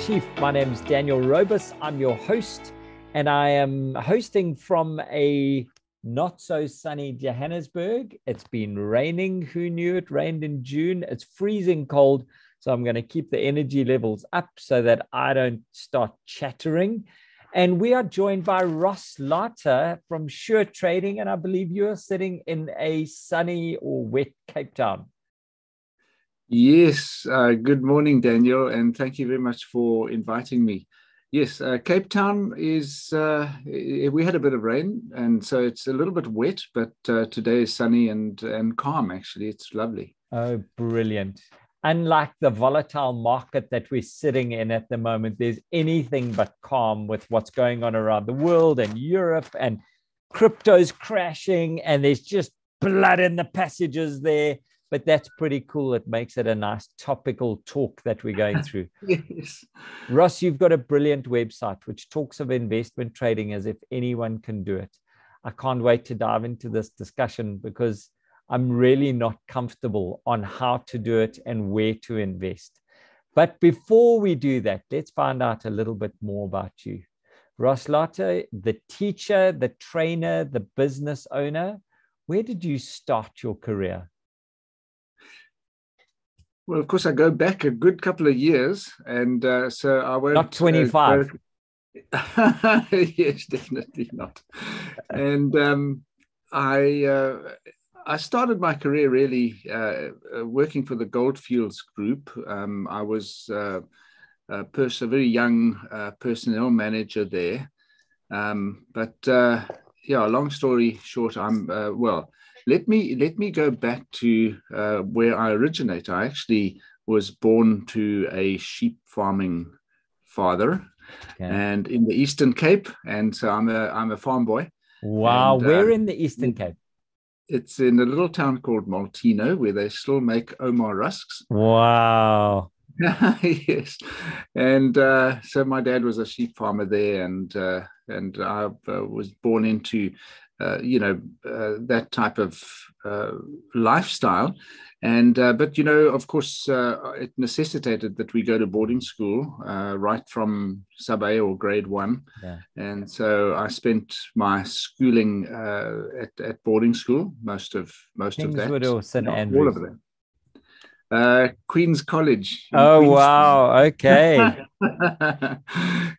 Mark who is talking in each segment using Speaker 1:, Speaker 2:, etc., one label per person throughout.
Speaker 1: Chief. My name is Daniel Robus. I'm your host, and I am hosting from a not so sunny Johannesburg. It's been raining. Who knew it rained in June? It's freezing cold. So I'm going to keep the energy levels up so that I don't start chattering. And we are joined by Ross Larter from Sure Trading. And I believe you are sitting in a sunny or wet Cape Town.
Speaker 2: Yes, good morning, Daniel, and thank you very much for inviting me. Yes, Cape Town is, we had a bit of rain, and so it's a little bit wet, but today is sunny and calm, actually. It's lovely.
Speaker 1: Oh, brilliant. Unlike the volatile market that we're sitting in at the moment, there's anything but calm with what's going on around the world and Europe, and crypto's crashing, and there's just blood in the passages there. But that's pretty cool. It makes it a nice topical talk that we're going through.
Speaker 2: Yes.
Speaker 1: Ross, you've got a brilliant website which talks of investment trading as if anyone can do it. I can't wait to dive into this discussion because I'm really not comfortable on how to do it and where to invest. But before we do that, let's find out a little bit more about you. Ross Larter, the teacher, the trainer, the business owner, where did you start your career?
Speaker 2: Well, of course, I go back a good couple of years, and so I won't...
Speaker 1: Not 25.
Speaker 2: Yes, definitely not. And I started my career really working for the Goldfields Group. I was a very young personnel manager there. Yeah, long story short, let me go back to where I originate. I actually was born to a sheep farming father, and in the Eastern Cape, and so I'm a farm boy.
Speaker 1: Wow,
Speaker 2: and,
Speaker 1: where in the Eastern Cape?
Speaker 2: It's in a little town called Maltino, where they still make Omar rusks.
Speaker 1: Wow.
Speaker 2: Yes, and so my dad was a sheep farmer there, and I was born into that type of lifestyle, and but of course, it necessitated that we go to boarding school right from sub A or grade 1, and so I spent my schooling at boarding school, most of
Speaker 1: Kingswood
Speaker 2: that,
Speaker 1: or St.
Speaker 2: not
Speaker 1: Andrews?
Speaker 2: all of them. Queen's College.
Speaker 1: Oh,
Speaker 2: Queenstown.
Speaker 1: wow. Okay.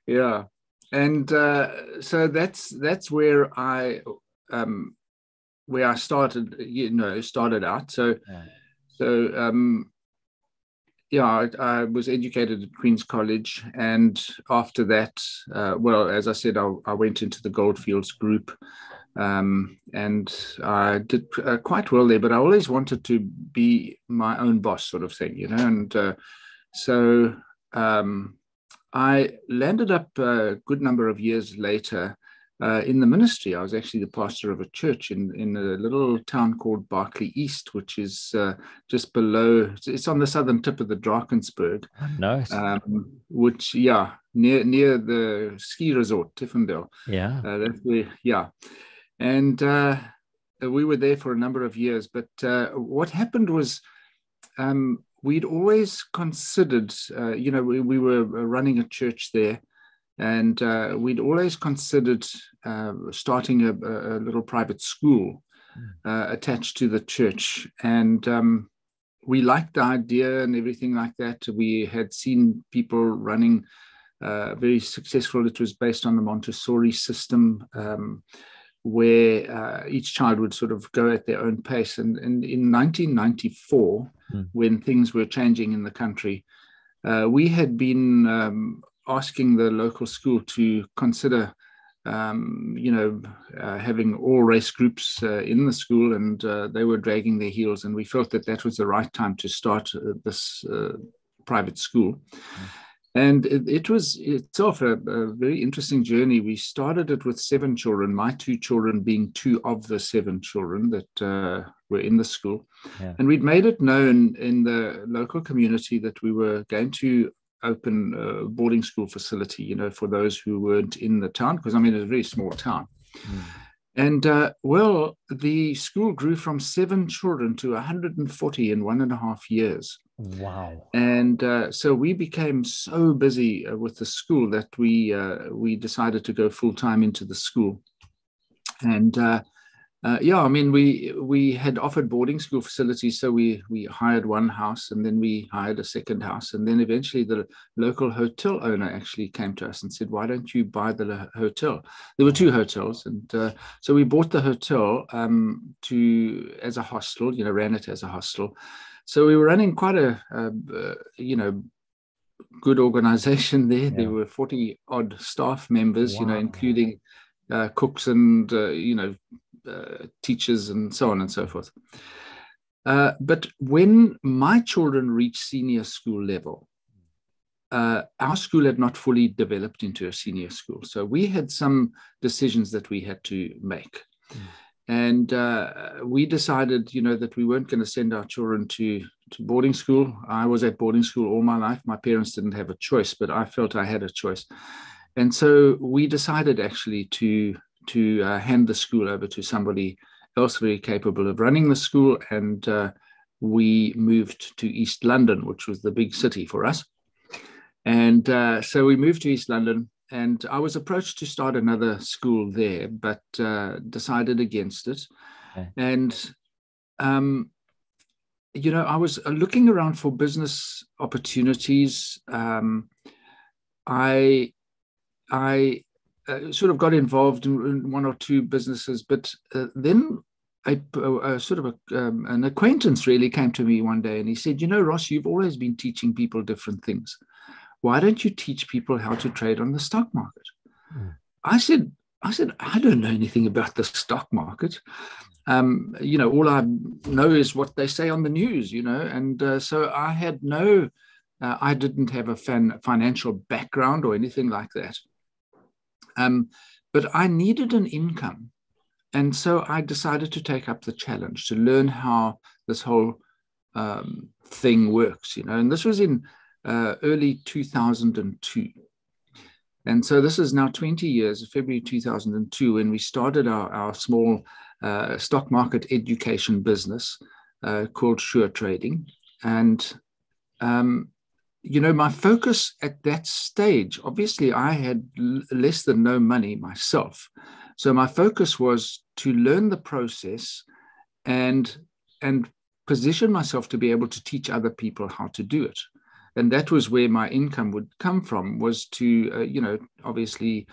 Speaker 2: Yeah. And so that's where I started, started out. I was educated at Queen's College, and after that, as I said, I went into the Goldfields Group. And I did quite well there, but I always wanted to be my own boss, sort of thing, and so I landed up a good number of years later in the ministry. I was actually the pastor of a church in a little town called Berkeley East, which is just below, it's on the southern tip of the Drakensberg.
Speaker 1: Nice.
Speaker 2: Which, near the ski resort, Tiffendale.
Speaker 1: Yeah.
Speaker 2: That's where, and we were there for a number of years. But what happened was we'd always considered, we were running a church there, and we'd always considered starting a little private school attached to the church. And we liked the idea and everything like that. We had seen people running very successful. It was based on the Montessori system, where each child would sort of go at their own pace. And in 1994, when things were changing in the country, we had been asking the local school to consider, having all race groups in the school, and they were dragging their heels. And we felt that was the right time to start this private school. And it was itself a very interesting journey. We started it with 7 children, my 2 children being 2 of the 7 children that were in the school. And we'd made it known in the local community that we were going to open a boarding school facility, for those who weren't in the town, because it's a very small town. And the school grew from 7 children to 140 in 1.5 years.
Speaker 1: Wow.
Speaker 2: And so we became so busy with the school that we decided to go full time into the school. And yeah, I mean, we had offered boarding school facilities, so we hired one house, and then we hired a second house, and then eventually the local hotel owner actually came to us and said, "Why don't you buy the hotel?" There were two hotels, and so we bought the hotel as a hostel. Ran it as a hostel. So we were running quite a good organization there.
Speaker 1: Yeah.
Speaker 2: There were 40 odd staff members,
Speaker 1: Wow.
Speaker 2: including cooks and teachers and so on and so forth. But when my children reached senior school level, our school had not fully developed into a senior school. So we had some decisions that we had to make. And we decided, that we weren't going to send our children to boarding school. I was at boarding school all my life. My parents didn't have a choice, but I felt I had a choice. And so we decided actually to hand the school over to somebody else very capable of running the school. And we moved to East London, which was the big city for us. And so we moved to East London, and I was approached to start another school there, but decided against it. Okay. And, I was looking around for business opportunities. I sort of got involved in one or two businesses, but then an acquaintance really came to me one day, and he said, "Ross, you've always been teaching people different things. Why don't you teach people how to trade on the stock market?" I said, "I don't know anything about the stock market. All I know is what they say on the news, and so I had I didn't have a financial background or anything like that. But I needed an income. And so I decided to take up the challenge to learn how this whole thing works, and this was in early 2002. And so this is now 20 years, February 2002, when we started our small stock market education business called Sure Trading. And my focus at that stage, obviously I had less than no money myself. So my focus was to learn the process and position myself to be able to teach other people how to do it. And that was where my income would come from, was to, obviously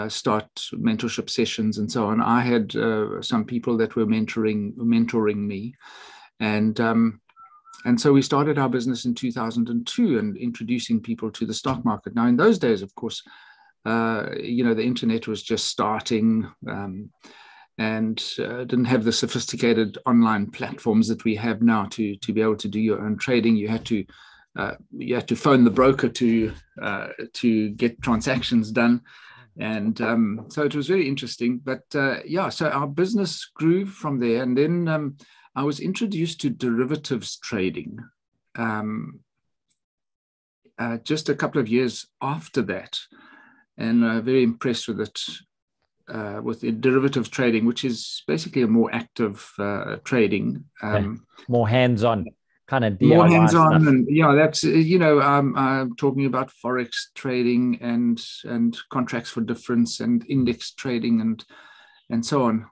Speaker 2: start mentorship sessions and so on. I had some people that were mentoring me. And so we started our business in 2002 and introducing people to the stock market. Now, in those days, of course, the internet was just starting and didn't have the sophisticated online platforms that we have now to be able to do your own trading. You had to phone the broker to get transactions done. And so it was very interesting. But so our business grew from there. And then I was introduced to derivatives trading just a couple of years after that, and very impressed with it, with the derivatives trading, which is basically a more active trading.
Speaker 1: More hands-on, kind of DIY
Speaker 2: more hands-on
Speaker 1: stuff.
Speaker 2: And that's I'm talking about forex trading and contracts for difference and index trading and so on,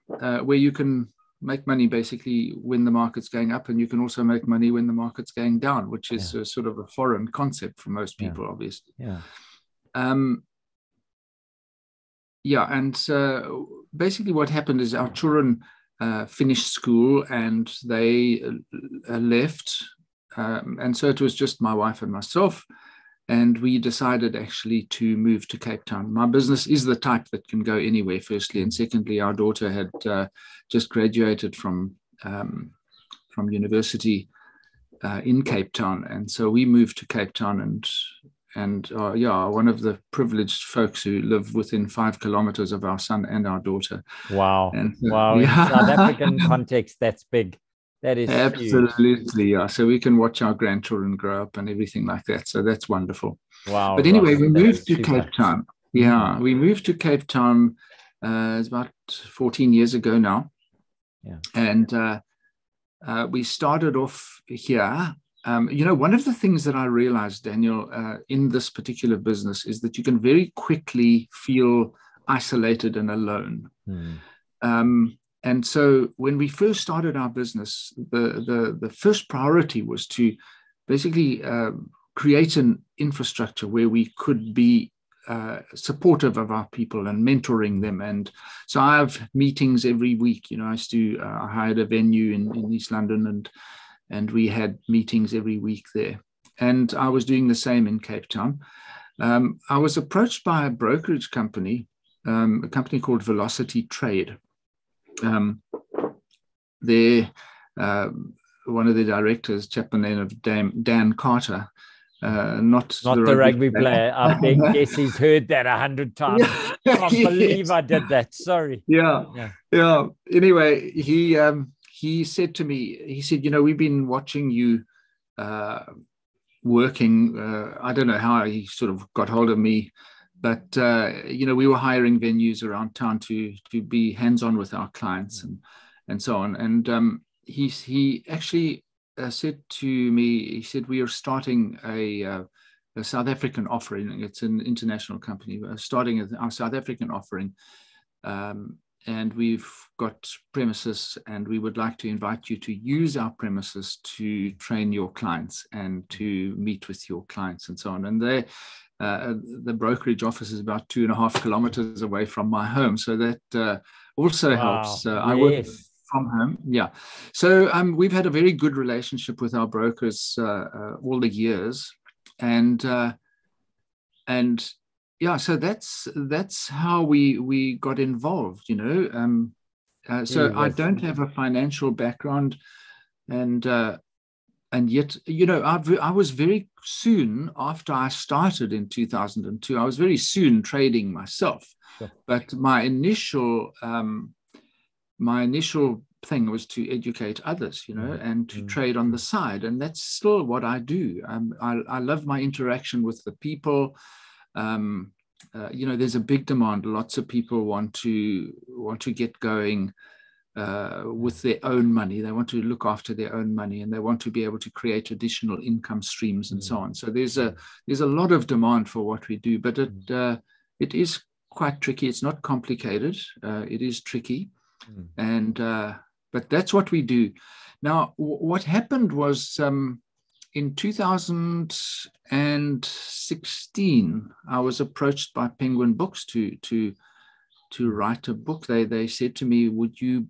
Speaker 2: where you can make money basically when the market's going up, and you can also make money when the market's going down, which is a sort of a foreign concept for most people, obviously. And so basically what happened is our children finished school and they left, and so it was just my wife and myself, and we decided actually to move to Cape Town. My business is the type that can go anywhere, firstly, and secondly, our daughter had just graduated from university in Cape Town, and so we moved to Cape Town, and one of the privileged folks who live within 5 kilometers of our son and our daughter.
Speaker 1: Wow. And wow. In South African context, that's big. That is
Speaker 2: absolutely
Speaker 1: huge.
Speaker 2: Yeah. So we can watch our grandchildren grow up and everything like that. So that's wonderful.
Speaker 1: Wow.
Speaker 2: But anyway, we moved to Cape Town. Yeah. We moved to Cape Town it's about 14 years ago now.
Speaker 1: Yeah.
Speaker 2: And we started off here One of the things that I realized, Daniel, in this particular business is that you can very quickly feel isolated and alone. And so when we first started our business, the first priority was to basically create an infrastructure where we could be supportive of our people and mentoring them. And so I have meetings every week. I hired a venue in East London, and we had meetings every week there. And I was doing the same in Cape Town. I was approached by a brokerage company, a company called Velocity Trade. One of the directors, chap by the name of Dan Carter, not the
Speaker 1: rugby player. I guess he's heard that 100 times. I can't believe I did that. Sorry.
Speaker 2: Yeah. Anyway, he said to me, we've been watching you working. I don't know how he sort of got hold of me, but we were hiring venues around town to be hands-on with our clients and so on. And he actually said to me, he said, we are starting a South African offering. It's an international company. We're starting our South African offering. And we've got premises, and we would like to invite you to use our premises to train your clients and to meet with your clients and so on. And the brokerage office is about 2.5 kilometers away from my home. So that also helps. I work from home. Yeah. So we've had a very good relationship with our brokers all the years. And yeah, so that's how we got involved, So I don't have a financial background, and yet, I was very soon after I started in 2002. I was very soon trading myself, but my initial thing was to educate others, and to trade on the side, and that's still what I do. I love my interaction with the people. There's a big demand. Lots of people want to get going with their own money. They want to look after their own money, and they want to be able to create additional income streams and so on. So there's a lot of demand for what we do, but it is quite tricky. It's not complicated. It is tricky, and but that's what we do. Now, what happened was in 2016, I was approached by Penguin Books to write a book. They said to me, would you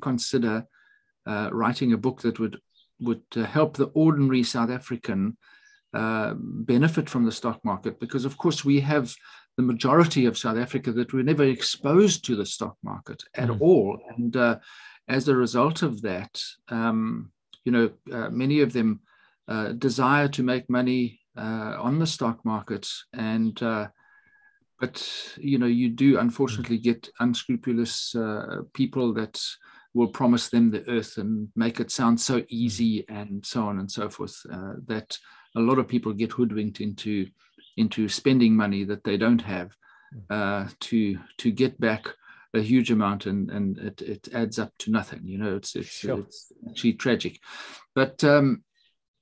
Speaker 2: consider writing a book that would help the ordinary South African benefit from the stock market? Because of course we have the majority of South Africa that were never exposed to the stock market at all, and as a result of that, many of them desire to make money on the stock market, and but you do unfortunately get unscrupulous people that will promise them the earth and make it sound so easy and so on and so forth, that a lot of people get hoodwinked into spending money that they don't have to get back a huge amount, and it adds up to nothing. It's actually tragic. But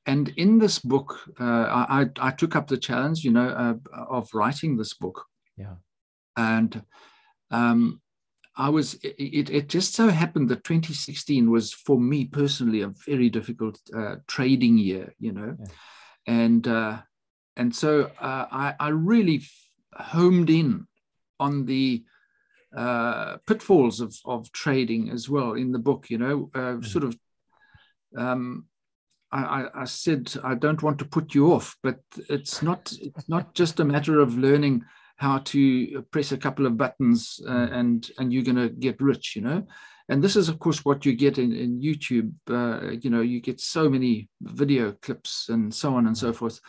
Speaker 2: and in this book, I took up the challenge, of writing this book.
Speaker 1: Yeah.
Speaker 2: And it just so happened that 2016 was, for me personally, a very difficult trading year, Yeah. And so I really homed in on the pitfalls of trading as well in the book, sort of. I said, I don't want to put you off, but it's not just a matter of learning how to press a couple of buttons and you're going to get rich, And this is, of course, what you get in YouTube. You get so many video clips and so on and so forth,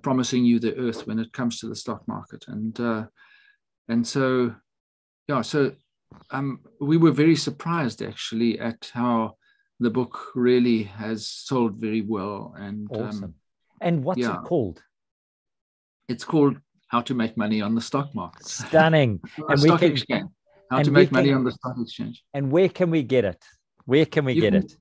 Speaker 2: promising you the earth when it comes to the stock market. And so, yeah, we were very surprised actually at how the book really has sold very well. And
Speaker 1: awesome. And what's it called?
Speaker 2: It's called How to Make Money on the Stock Market.
Speaker 1: Stunning.
Speaker 2: And stock exchange. How to make money on the stock exchange.
Speaker 1: And where can we get it? Where can we get it?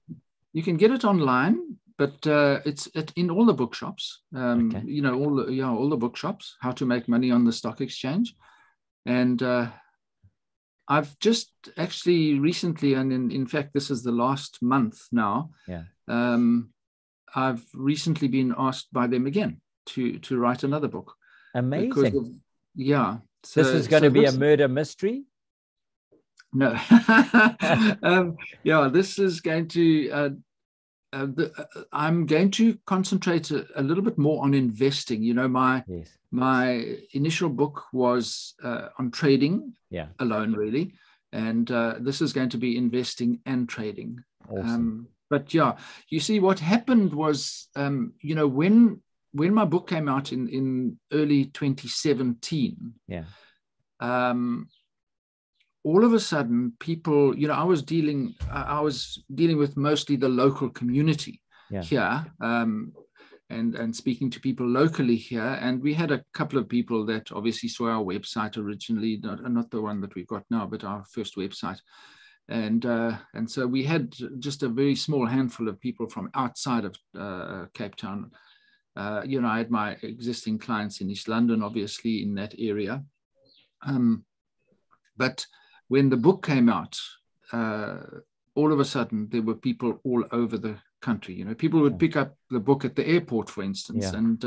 Speaker 2: You can get it online. but it's in all the bookshops.
Speaker 1: Okay.
Speaker 2: All the bookshops. How to Make Money on the Stock Exchange, and I've just actually recently, and in fact, this is the last month now.
Speaker 1: Yeah.
Speaker 2: I've recently been asked by them again to write another book.
Speaker 1: Amazing.
Speaker 2: So,
Speaker 1: this is going to be a murder mystery?
Speaker 2: No. This is going to, I'm going to concentrate a little bit more on investing. My initial book was on trading alone, really. And this is going to be investing and trading.
Speaker 1: Awesome.
Speaker 2: But you see, what happened was, when my book came out in early 2017, all of a sudden, people, I was dealing with mostly the local community here, and speaking to people locally here. And we had a couple of people that obviously saw our website originally, not the one that we've got now, but our first website. And so we had just a very small handful of people from outside of Cape Town. I had my existing clients in East London, obviously, in that area. But when the book came out, all of a sudden there were people all over the country. People would pick up the book at the airport, for instance, and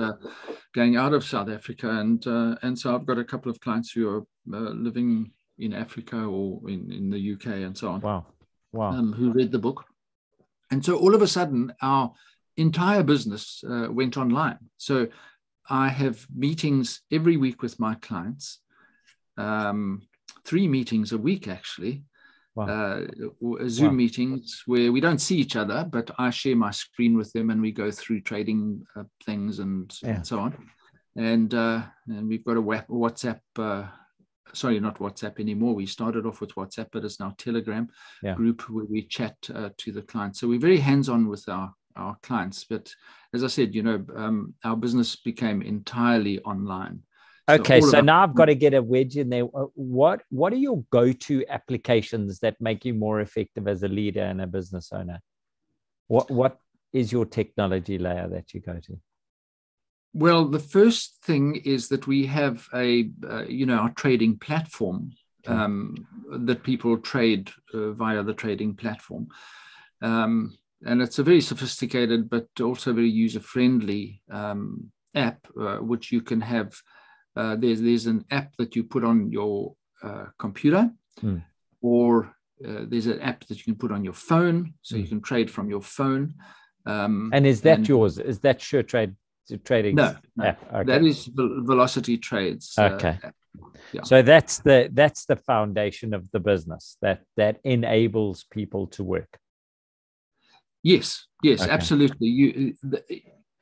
Speaker 2: going out of South Africa. And so I've got a couple of clients who are living in Africa or in the UK and so on.
Speaker 1: Wow.
Speaker 2: Who read the book. And so all of a sudden, our entire business went online. So I have meetings every week with my clients, 3 meetings a week, actually. Zoom meetings where we don't see each other, but I share my screen with them and we go through trading things and so on. And we've got a WhatsApp, sorry, not WhatsApp anymore. We started off with WhatsApp, but it's now Telegram group where we chat to the clients. So we're very hands-on with our clients. But as I said, our business became entirely online.
Speaker 1: Okay, so now I've got to get a wedge in there. What are your go-to applications that make you more effective as a leader and a business owner? What is your technology layer that you go to?
Speaker 2: Well, the first thing is that we have our trading platform that people trade via the trading platform. And it's a very sophisticated, but also very user-friendly app, which you can have. There's an app that you put on your computer, or there's an app that you can put on your phone, so you can trade from your phone.
Speaker 1: And is that yours? Is that trading?
Speaker 2: No.
Speaker 1: app? Okay.
Speaker 2: That is Velocity Trades.
Speaker 1: Okay. So that's the foundation of the business that enables people to work.
Speaker 2: Yes, okay. Absolutely.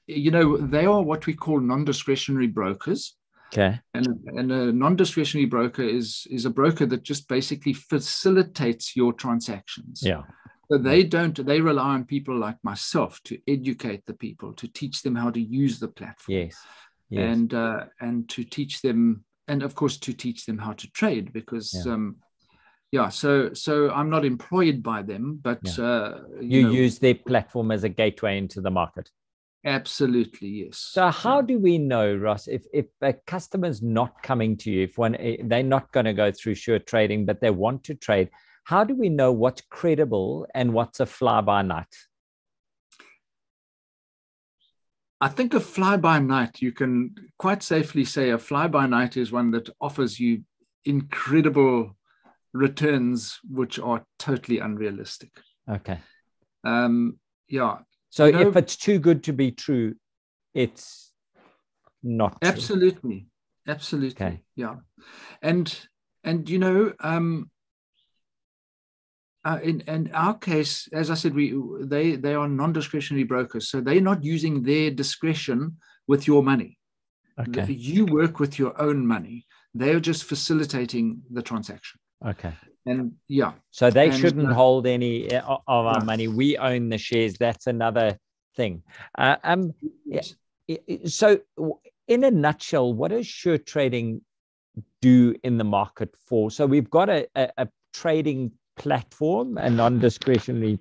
Speaker 2: They are what we call non-discretionary brokers.
Speaker 1: Okay.
Speaker 2: And a non-discretionary broker is a broker that just basically facilitates your transactions.
Speaker 1: Yeah.
Speaker 2: So they rely on people like myself to educate the people, to teach them how to use the platform.
Speaker 1: Yes.
Speaker 2: And to teach them, and of course to teach them how to trade, because so I'm not employed by them, but
Speaker 1: you use their platform as a gateway into the market.
Speaker 2: Absolutely, yes.
Speaker 1: So how do we know, Ross, if a customer's not coming to you, if they're not going to go through Sure Trading, but they want to trade, how do we know what's credible and what's a fly-by-night?
Speaker 2: I think a fly-by-night, you can quite safely say a fly-by-night is one that offers you incredible returns, which are totally unrealistic.
Speaker 1: Okay.
Speaker 2: So
Speaker 1: if it's too good to be true, it's not true.
Speaker 2: Absolutely. Okay. Yeah. And in our case, as I said, they are non-discretionary brokers, so they're not using their discretion with your money.
Speaker 1: Okay.
Speaker 2: You work with your own money. They're just facilitating the transaction.
Speaker 1: Okay.
Speaker 2: And
Speaker 1: so they shouldn't hold any of our money. We own the shares. That's another thing. So in a nutshell, what does Sure Trading do in the market for? So we've got a trading platform, a non-discretionary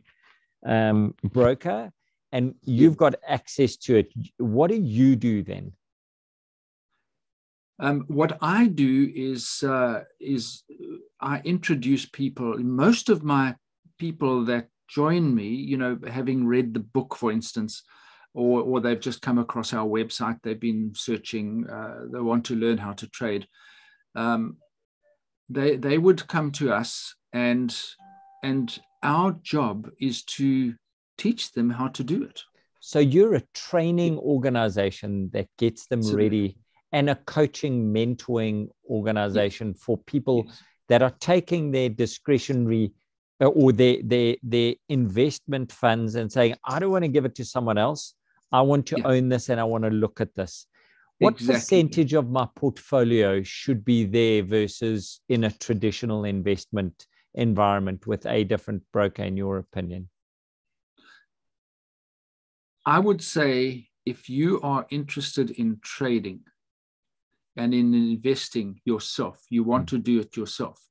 Speaker 1: broker, and you've got access to it. What do you do then?
Speaker 2: What I do is I introduce people. Most of my people that join me, having read the book, for instance, or they've just come across our website, they've been searching, they want to learn how to trade. They would come to us, and our job is to teach them how to do it.
Speaker 1: So you're a training organization that gets them ready, and a coaching, mentoring organization for people that are taking their discretionary or their investment funds and saying, I don't want to give it to someone else. I want to own this, and I want to look at this. What percentage of my portfolio should be there versus in a traditional investment environment with a different broker, in your opinion?
Speaker 2: I would say if you are interested in trading and in investing yourself, you want to do it yourself,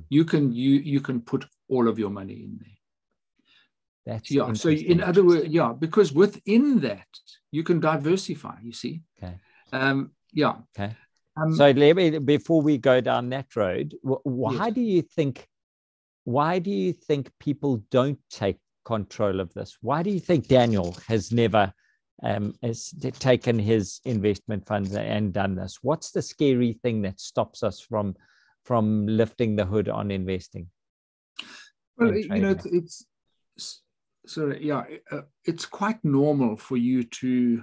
Speaker 2: you can put all of your money in there. That's so in other words, because within that you can diversify, you see.
Speaker 1: Okay.
Speaker 2: Okay.
Speaker 1: So let me, before we go down that road, why do you think people don't take control of this? Why do you think Daniel has never has taken his investment funds and done this? What's the scary thing that stops us from lifting the hood on investing?
Speaker 2: Well, it's quite normal for you to.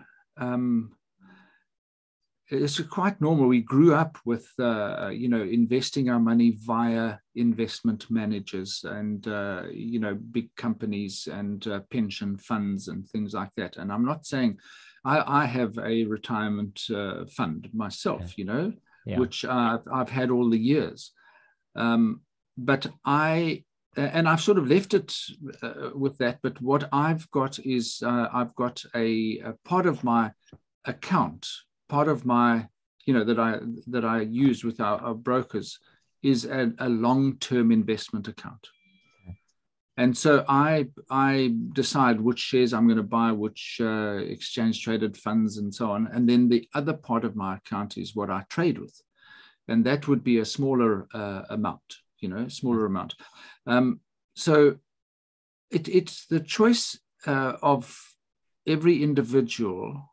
Speaker 2: It's quite normal. We grew up with, investing our money via investment managers and, big companies and pension funds and things like that. And I'm not saying I have a retirement fund myself, which I've had all the years. But I've sort of left it with that. But what I've got is I've got a part of my account. Part of my, that I use with our brokers is a long-term investment account. Okay. And so I decide which shares I'm going to buy, which exchange-traded funds and so on. And then the other part of my account is what I trade with. And that would be a smaller amount, amount. So it's the choice of every individual.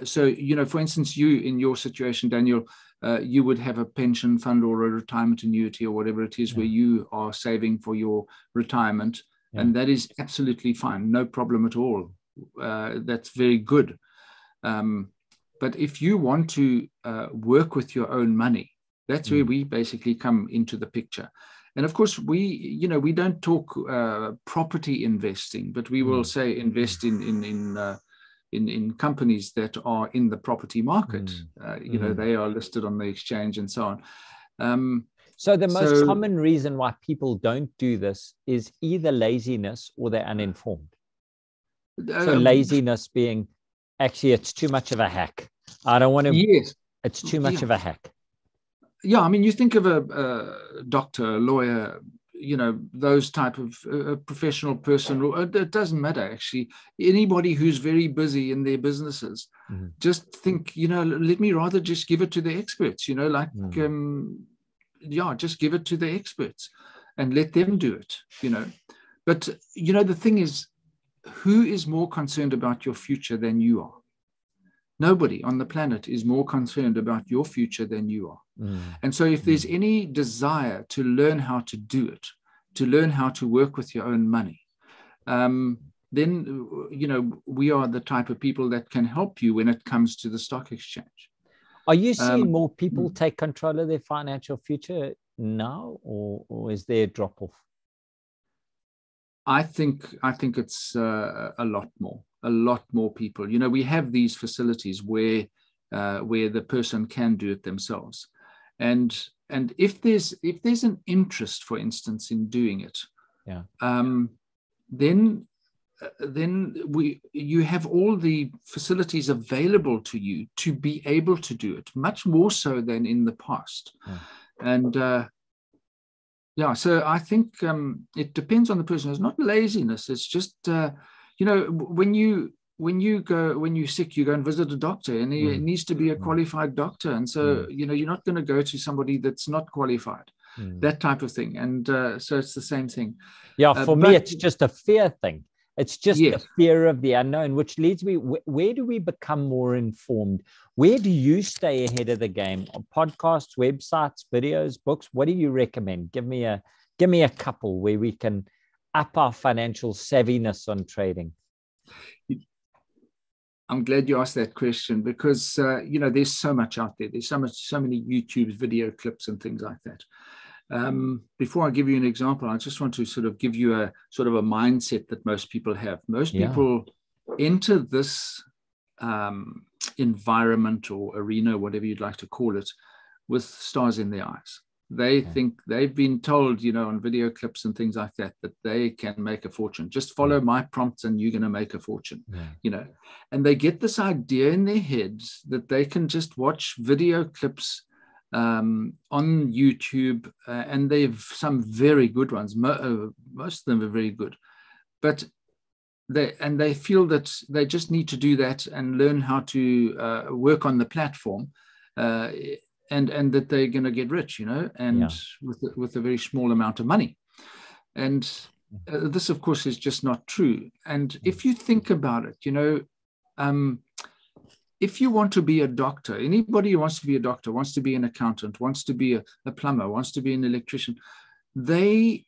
Speaker 2: So, for instance, you in your situation, Daniel, you would have a pension fund or a retirement annuity or whatever it is where you are saving for your retirement. Yeah. And that is absolutely fine. No problem at all. That's very good. But if you want to work with your own money, that's where we basically come into the picture. And of course, we don't talk property investing, but we will say invest in companies that are in the property market. They are listed on the exchange and so on.
Speaker 1: So the most common reason why people don't do this is either laziness or they're uninformed. So laziness being, actually, it's too much of a hack. I don't want to. Yes. It's too much of a hack.
Speaker 2: Yeah, I mean, you think of a doctor, a lawyer, those type of professional person, it doesn't matter, actually. Anybody who's very busy in their businesses, just think, let me rather just give it to the experts, just give it to the experts and let them do it, But, the thing is, who is more concerned about your future than you are? Nobody on the planet is more concerned about your future than you are. And so if there's any desire to learn how to do it, to learn how to work with your own money, then, we are the type of people that can help you when it comes to the stock exchange.
Speaker 1: Are you seeing more people take control of their financial future now, or is there a drop-off?
Speaker 2: I think it's a lot more people. We have these facilities where the person can do it themselves, and if there's an interest, for instance, in doing it, then you have all the facilities available to you to be able to do it, much more so than in the past. And so I think it depends on the person. It's not laziness. It's just when you when you're sick, you go and visit a doctor, and it needs to be a qualified doctor. And so, you're not going to go to somebody that's not qualified, that type of thing. And so it's the same thing.
Speaker 1: Yeah, for me, it's just a fear thing. It's just the fear of the unknown, which leads me, where do we become more informed? Where do you stay ahead of the game? Podcasts, websites, videos, books? What do you recommend? Give me a couple where we can up our financial savviness on trading.
Speaker 2: I'm glad you asked that question, because there's so much out there. There's so many YouTube video clips and things like that. Before I give you an example, I just want to sort of give you a sort of a mindset that most people have. Most people enter this environment or arena, whatever you'd like to call it, with stars in their eyes. They think they've been told, on video clips and things like that, that they can make a fortune. Just follow my prompts and you're going to make a fortune, and they get this idea in their heads that they can just watch video clips on YouTube, and they've some very good ones. Most of them are very good, but they feel that they just need to do that and learn how to work on the platform, and that they're going to get rich, with a very small amount of money. And this, of course, is just not true. And if you think about it, if you want to be a doctor, anybody who wants to be a doctor, wants to be an accountant, wants to be a plumber, wants to be an electrician, they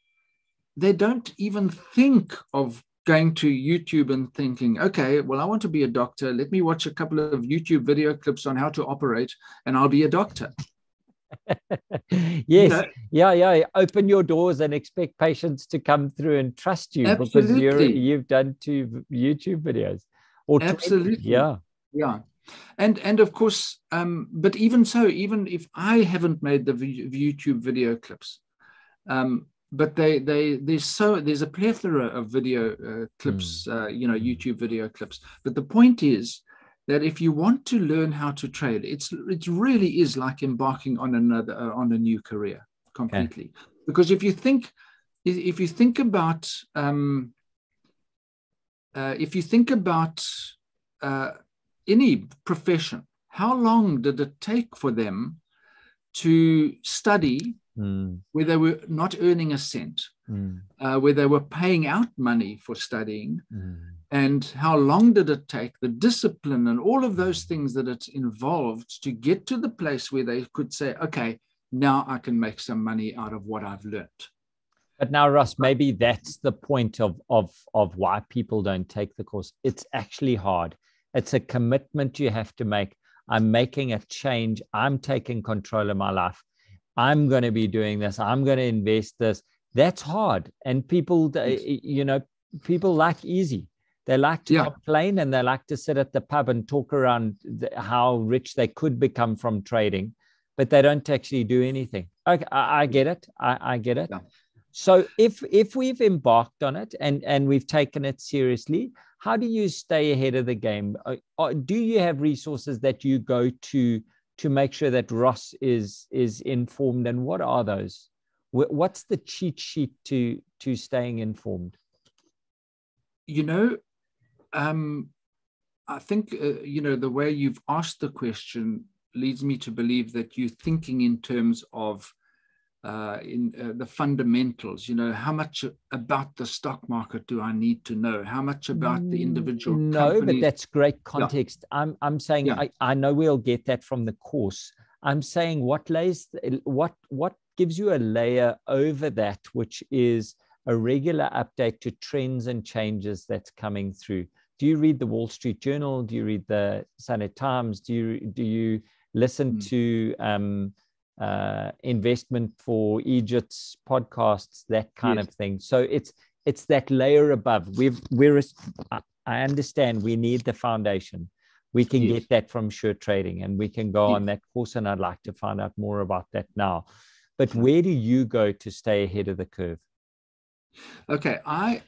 Speaker 2: don't even think of going to YouTube and thinking, okay, well, I want to be a doctor. Let me watch a couple of YouTube video clips on how to operate, and I'll be a doctor.
Speaker 1: Yes. Yeah. Open your doors and expect patients to come through and trust you. Absolutely. Because you've done 2 YouTube videos. Or
Speaker 2: absolutely.
Speaker 1: 20. Yeah.
Speaker 2: And of course, but even so, even if I haven't made the YouTube video clips, but there's a plethora of video clips, YouTube video clips. But the point is that if you want to learn how to trade, it really is like embarking on a new career completely. Okay. Because if you think about any profession, how long did it take for them to study where they were not earning a cent, where they were paying out money for studying, and how long did it take, the discipline and all of those things that it involved to get to the place where they could say, okay, now I can make some money out of what I've learned.
Speaker 1: But now, Russ, maybe that's the point of why people don't take the course. It's actually hard. It's a commitment you have to make. I'm making a change. I'm taking control of my life. I'm going to be doing this. I'm going to invest this. That's hard. And people, people like easy. They like to complain, and they like to sit at the pub and talk around how rich they could become from trading, but they don't actually do anything. Okay, I get it. I get it. Yeah. So if we've embarked on it and we've taken it seriously, how do you stay ahead of the game? Do you have resources that you go to make sure that Ross is informed? And what are those? What's the cheat sheet to staying informed?
Speaker 2: I think, the way you've asked the question leads me to believe that you're thinking in terms of the fundamentals. How much about the stock market do I need to know? How much about the individual companies?
Speaker 1: But that's great context. Yeah. I'm saying, yeah. I know we'll get that from the course. I'm saying what gives you a layer over that, which is a regular update to trends and changes that's coming through. Do you read the Wall Street Journal? Do you read the Sunday Times? Do you listen to Investment for Egypt's podcasts, that kind of thing? So it's that layer above. I understand we need the foundation. We can get that from Sure Trading, and we can go on that course, and I'd like to find out more about that now. But where do you go to stay ahead of the curve?
Speaker 2: Okay, I'm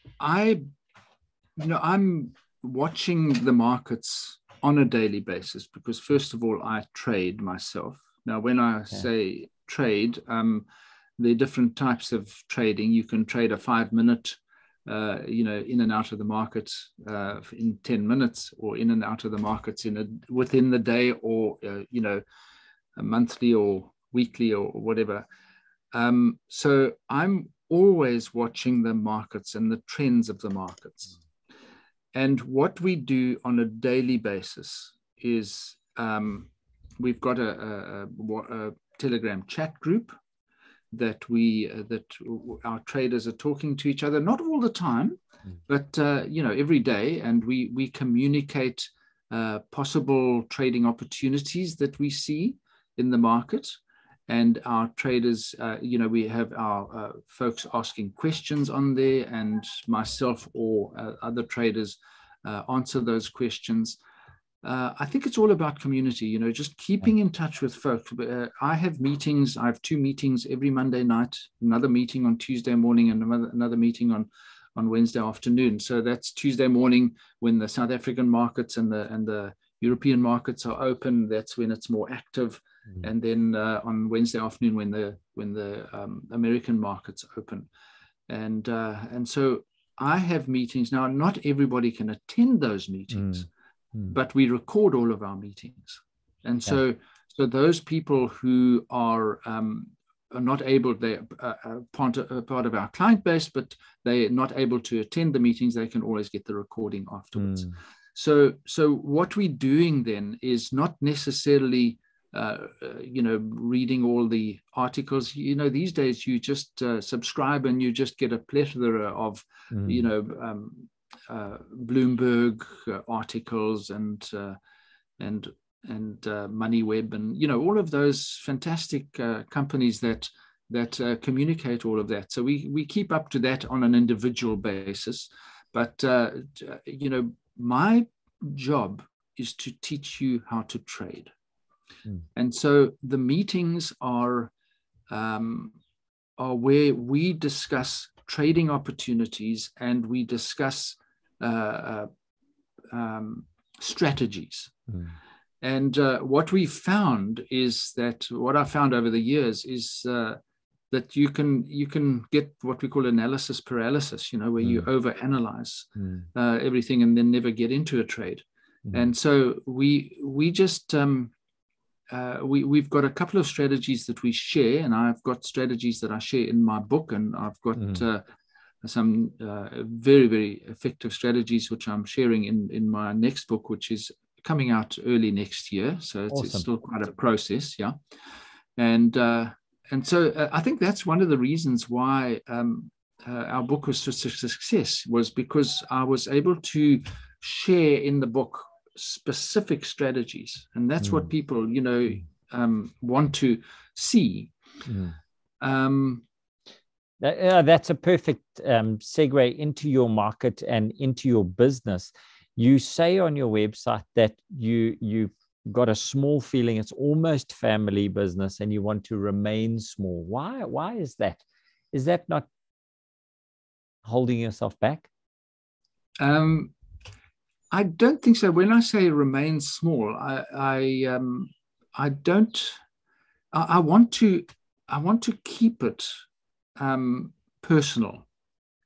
Speaker 2: watching the markets on a daily basis because, first of all, I trade myself. Now, when I say trade, there are different types of trading. You can trade a 5-minute in and out of the market in 10 minutes, or in and out of the markets within the day, or a monthly or weekly or whatever. So I'm always watching the markets and the trends of the markets. And what we do on a daily basis is we've got a Telegram chat group that our traders are talking to each other, not all the time, but every day, and we communicate possible trading opportunities that we see in the market. And our traders, we have our folks asking questions on there, and myself or other traders answer those questions. I think it's all about community, just keeping in touch with folks. I have meetings. I have 2 meetings every Monday night, another meeting on Tuesday morning, and another meeting on Wednesday afternoon. So that's Tuesday morning when the South African markets and the European markets are open. That's when it's more active. And then on Wednesday afternoon when the American markets open. And so I have meetings. Now, not everybody can attend those meetings. But we record all of our meetings, and so those people who are not able, they're part of our client base, but they're not able to attend the meetings, they can always get the recording afterwards. So what we're doing then is not necessarily reading all the articles. These days you just subscribe and you just get a plethora of Bloomberg articles and MoneyWeb, and all of those fantastic companies that communicate all of that. So we keep up to that on an individual basis. But my job is to teach you how to trade, and so the meetings are where we discuss trading opportunities, and we discuss strategies. And what we found is that what I found over the years is that you can get what we call analysis paralysis, where you overanalyze everything and then never get into a trade. And so we just we've got a couple of strategies that we share, and I've got strategies that I share in my book, and I've got some very, very effective strategies which I'm sharing in my next book, which is coming out early next year. So it's still quite a process, yeah. And so I think that's one of the reasons why our book was such a success, was because I was able to share in the book specific strategies, and that's what people want to see.
Speaker 1: That's a perfect segue into your market and into your business. You say on your website that you've got a small feeling, it's almost family business, and you want to remain small. Why is that? Is that not holding yourself back?
Speaker 2: I don't think so. When I say remain small, I want to keep it personal.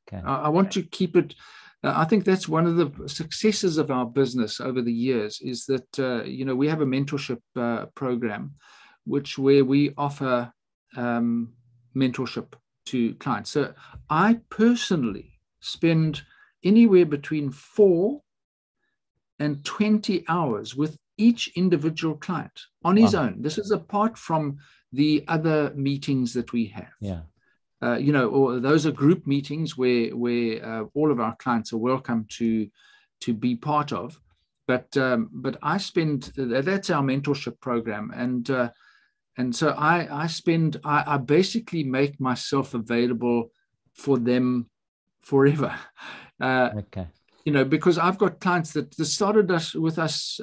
Speaker 1: Okay.
Speaker 2: I want to keep it. I think that's one of the successes of our business over the years, is that we have a mentorship program, where we offer mentorship to clients. So I personally spend anywhere between 4 and 20 hours with each individual client on his own. This is apart from the other meetings that we have.
Speaker 1: Yeah.
Speaker 2: Or those are group meetings where all of our clients are welcome to be part of. But I spend, that's our mentorship program, and so I basically make myself available for them forever.
Speaker 1: Okay.
Speaker 2: Because I've got clients that started with us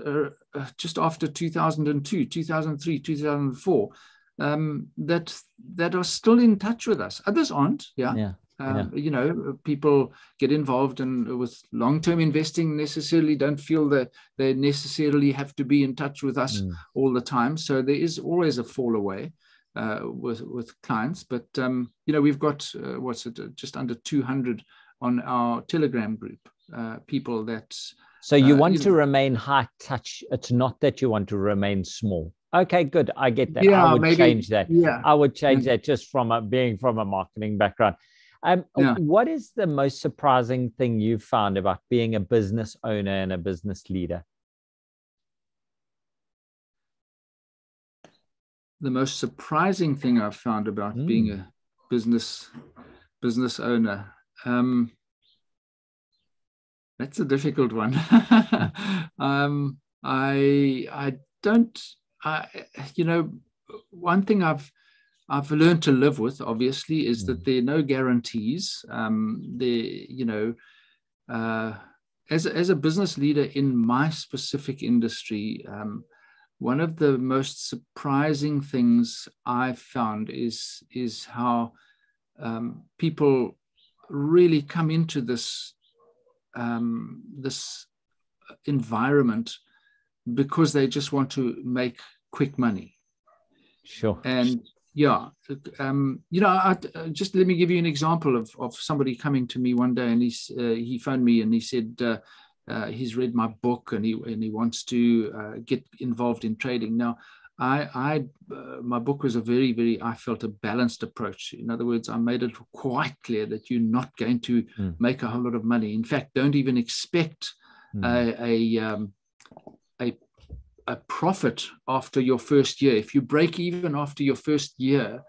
Speaker 2: just after 2002, 2003, 2004. That are still in touch with us. Others aren't. People get involved with long-term investing, necessarily don't feel that they necessarily have to be in touch with us all the time. So there is always a fall away with clients. But we've got just under 200 on our Telegram group, people that.
Speaker 1: So you want to remain high touch. It's not that you want to remain small. Okay, good. I get that.
Speaker 2: Yeah,
Speaker 1: I would
Speaker 2: maybe
Speaker 1: change that.
Speaker 2: Yeah,
Speaker 1: I would change that just from being from a marketing background. What is the most surprising thing you've found about being a business owner and a business leader?
Speaker 2: The most surprising thing I've found about being a business owner. That's a difficult one. One thing I've learned to live with, obviously, is that there are no guarantees. As a business leader in my specific industry, one of the most surprising things I've found is how people really come into this environment because they just want to make quick money.
Speaker 1: Sure.
Speaker 2: And just let me give you an example of somebody coming to me one day, and he phoned me and he said he's read my book and he wants to get involved in trading. Now, my book was I felt a balanced approach. In other words, I made it quite clear that you're not going to make a whole lot of money. In fact, don't even expect a profit after your first year. If you break even after your first year,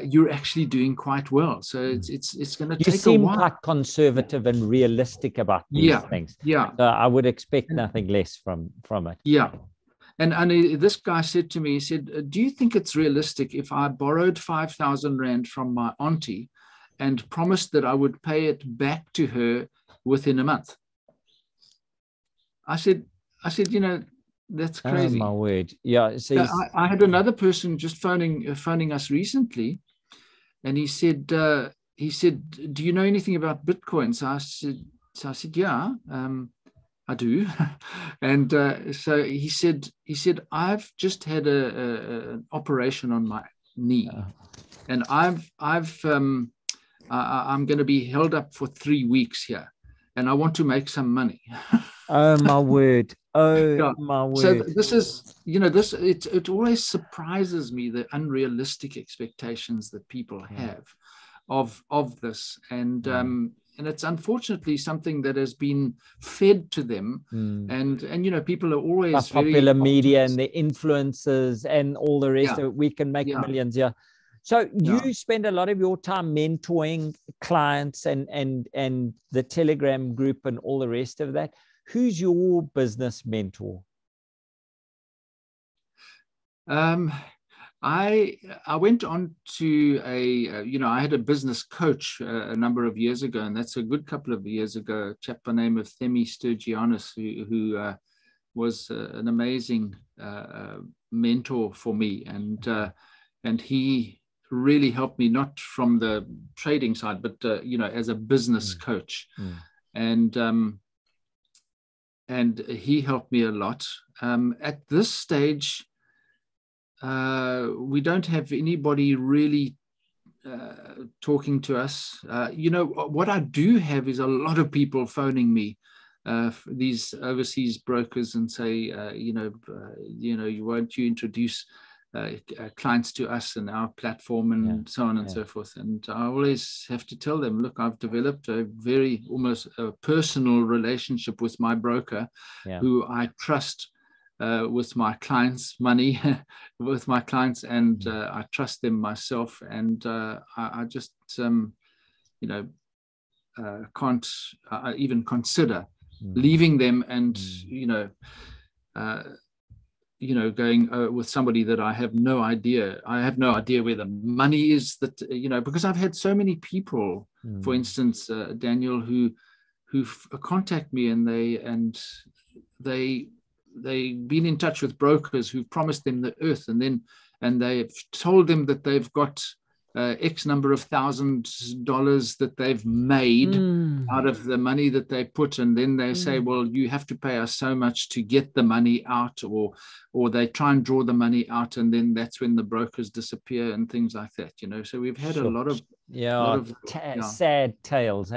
Speaker 2: you're actually doing quite well. So it's going to take a while. You
Speaker 1: seem quite conservative and realistic about these things.
Speaker 2: Yeah.
Speaker 1: So I would expect nothing less from it.
Speaker 2: Yeah. And this guy said to me, he said, do you think it's realistic if I borrowed 5,000 Rand from my auntie and promised that I would pay it back to her within a month? I said, that's crazy.
Speaker 1: Oh, my word. Yeah.
Speaker 2: So I had another person just phoning us recently, and he said, do you know anything about Bitcoin? So I said, yeah, I do. And so he said, I've just had an operation on my knee, and I'm going to be held up for 3 weeks here, and I want to make some money.
Speaker 1: Oh, my word. Oh, my word.
Speaker 2: So this is, it always surprises me, the unrealistic expectations that people have of this. And it's unfortunately something that has been fed to them. And people are always
Speaker 1: popular media and the influencers and all the rest of it. We can make millions. Yeah. So you spend a lot of your time mentoring clients and the Telegram group and all the rest of that. Who's your business mentor?
Speaker 2: I went on to I had a business coach a number of years ago, and that's a good couple of years ago, a chap by the name of Themi Sturgiannis, who was an amazing mentor for me. And he really helped me, not from the trading side, but, as a business coach. And he helped me a lot. At this stage, we don't have anybody really talking to us. What I do have is a lot of people phoning me, these overseas brokers, and say, won't you introduce clients to us and our platform, and so on and so forth. And I always have to tell them, look, I've developed a very almost a personal relationship with my broker, who I trust with my clients' money, with my clients, and I trust them myself. And I just, can't even consider leaving them and, going with somebody that I have no idea. I have no idea where the money is, that, because I've had so many people, for instance, Daniel, who contact me, and they've been in touch with brokers who've promised them the earth, and they've told them that they've got X number of $1,000s that they've made out of the money that they put, and then they say, well, you have to pay us so much to get the money out, or they try and draw the money out, and then that's when the brokers disappear and things like that. So we've had a lot of
Speaker 1: sad tales.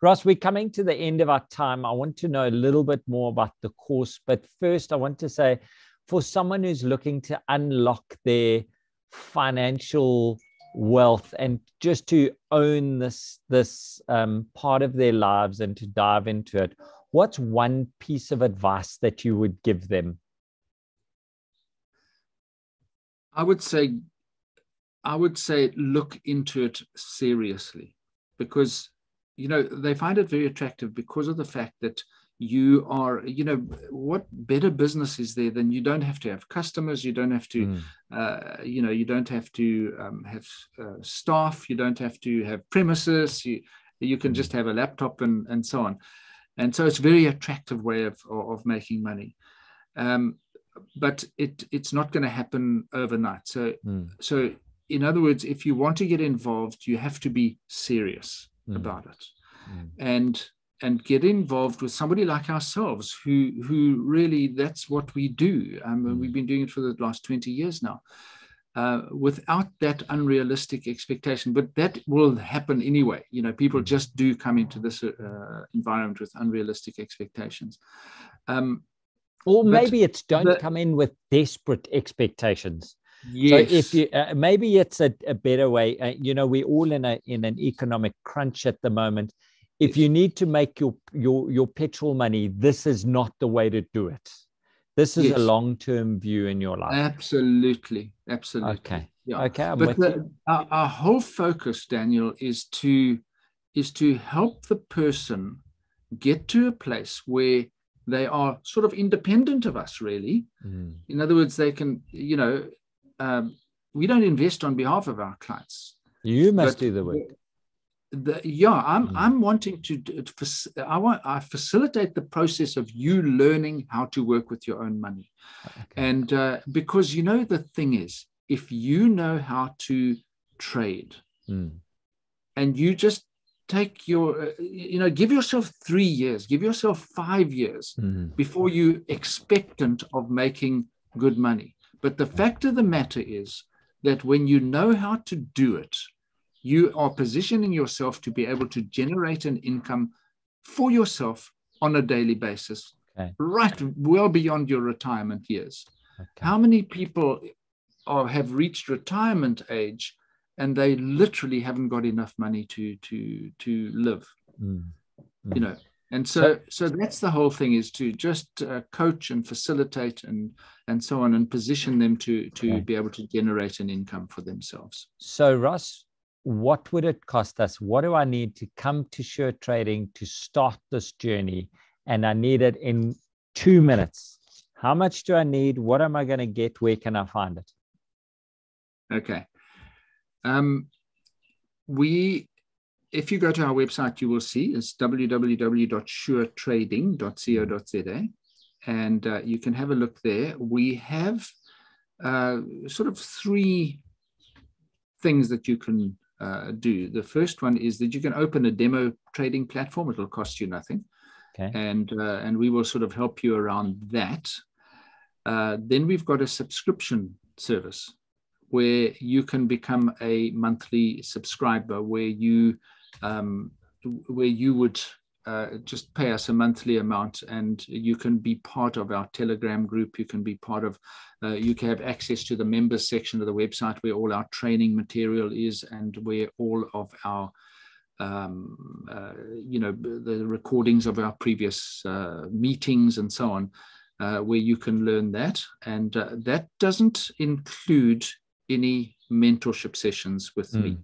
Speaker 1: Ross, we're coming to the end of our time. I want to know a little bit more about the course, but first I want to say, for someone who's looking to unlock their financial wealth and just to own this part of their lives and to dive into it, what's one piece of advice that you would give them?
Speaker 2: I would say look into it seriously, because they find it very attractive because of the fact that you are, what better business is there than you don't have to have customers, you don't have to, you don't have to have staff, you don't have to have premises, you can just have a laptop and so on. And so it's a very attractive way of making money. But it's not going to happen overnight. So in other words, if you want to get involved, you have to be serious about it. And get involved with somebody like ourselves who really, that's what we do. We've been doing it for the last 20 years now, without that unrealistic expectation. But that will happen anyway. People just do come into this environment with unrealistic expectations.
Speaker 1: Or maybe it's don't come in with desperate expectations.
Speaker 2: Yes.
Speaker 1: So if you maybe it's a better way. We're all in an economic crunch at the moment. If you need to make your petrol money, this is not the way to do it. This is a long-term view in your life.
Speaker 2: Absolutely.
Speaker 1: Okay.
Speaker 2: Yeah.
Speaker 1: Okay.
Speaker 2: But our whole focus, Daniel, is to help the person get to a place where they are sort of independent of us, really. In other words, they can, we don't invest on behalf of our clients.
Speaker 1: You must do the work.
Speaker 2: I'm wanting I facilitate the process of you learning how to work with your own money. Okay. And because the thing is, if you know how to trade and you just take your give yourself 3 years, give yourself 5 years before you expectant of making good money. But the fact of the matter is that when you know how to do it, you are positioning yourself to be able to generate an income for yourself on a daily basis, right well beyond your retirement years. Okay. How many people have reached retirement age and they literally haven't got enough money to live? And so that's the whole thing, is to just coach and facilitate and so on, and position them to be able to generate an income for themselves.
Speaker 1: So Ross, what would it cost us? What do I need to come to Sure Trading to start this journey? And I need it in 2 minutes. How much do I need? What am I going to get? Where can I find it?
Speaker 2: Okay. If you go to our website, you will see it's www.suretrading.co.za, and you can have a look there. We have sort of 3 things that you can do. The first one is that you can open a demo trading platform. It will cost you nothing. Okay. And we will sort of help you around that. Then we've got a subscription service where you can become a monthly subscriber, where you would just pay us a monthly amount, and you can be part of our Telegram group. You can be part of, you can have access to the members section of the website where all our training material is, and where all of our, the recordings of our previous meetings and so on, where you can learn that. And that doesn't include any mentorship sessions with me.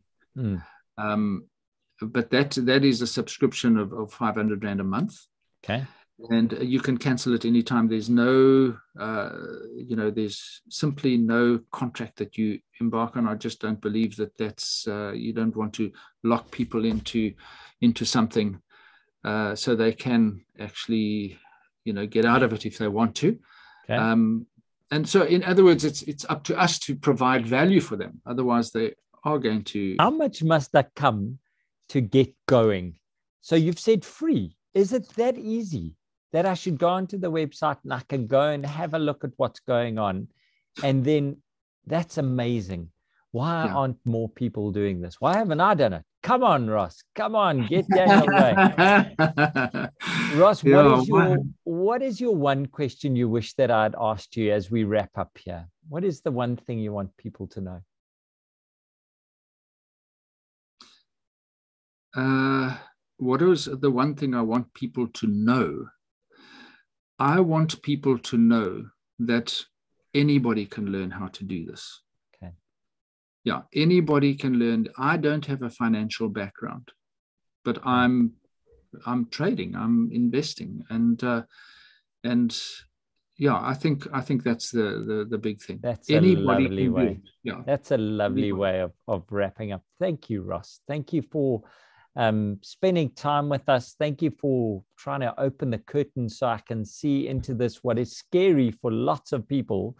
Speaker 2: But that is a subscription of 500 Rand a month.
Speaker 1: Okay.
Speaker 2: And you can cancel it anytime. There's no, there's simply no contract that you embark on. I just don't believe that that's, you don't want to lock people into something so they can actually, get out of it if they want to. Okay. And so, in other words, it's up to us to provide value for them. Otherwise, they are going to.
Speaker 1: How much must that come to get going? So you've said free. Is it that easy that I should go onto the website and I can go and have a look at what's going on? And then that's amazing. Why aren't more people doing this? Why haven't I done it? Come on, Ross. Come on, get Daniel going. Ross, what is your one question you wish that I'd asked you as we wrap up here? What is the one thing you want people to know?
Speaker 2: What is the one thing I want people to know? I want people to know that anybody can learn how to do this.
Speaker 1: Okay.
Speaker 2: Yeah, anybody can learn. I don't have a financial background, but I'm trading, I'm investing, and yeah, I think that's the big thing.
Speaker 1: That's
Speaker 2: anybody
Speaker 1: a lovely way.
Speaker 2: Yeah,
Speaker 1: that's a lovely way of wrapping up. Thank you, Ross. Thank you for spending time with us. Thank you for trying to open the curtain so I can see into this, what is scary for lots of people.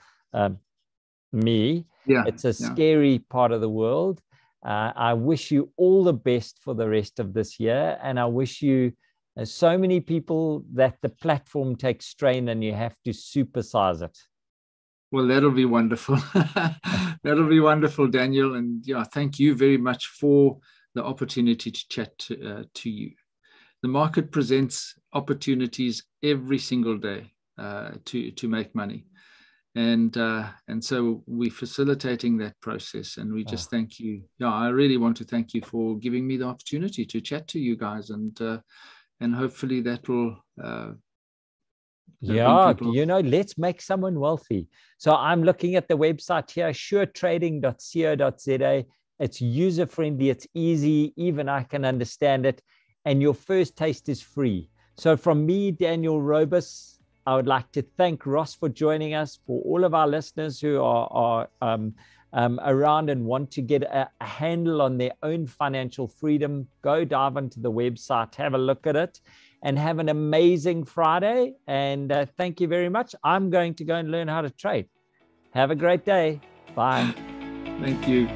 Speaker 1: Me, it's a scary part of the world. I wish you all the best for the rest of this year, and I wish you so many people that the platform takes strain and you have to supersize it.
Speaker 2: Well, that'll be wonderful. That'll be wonderful, Daniel. And yeah, thank you very much for the opportunity to chat to you. The market presents opportunities every single day to make money. And so we're facilitating that process, and we just thank you. Yeah, I really want to thank you for giving me the opportunity to chat to you guys, and hopefully that will
Speaker 1: let's make someone wealthy. So I'm looking at the website here, suretrading.co.za. It's user friendly, it's easy, even I can understand it, and your first taste is free. So from me, Daniel Robus, I would like to thank Ross for joining us. For all of our listeners who are around and want to get a handle on their own financial freedom, go dive into the website, have a look at it, and have an amazing Friday. And thank you very much. I'm going to go and learn how to trade. Have a great day. Bye.
Speaker 2: Thank you.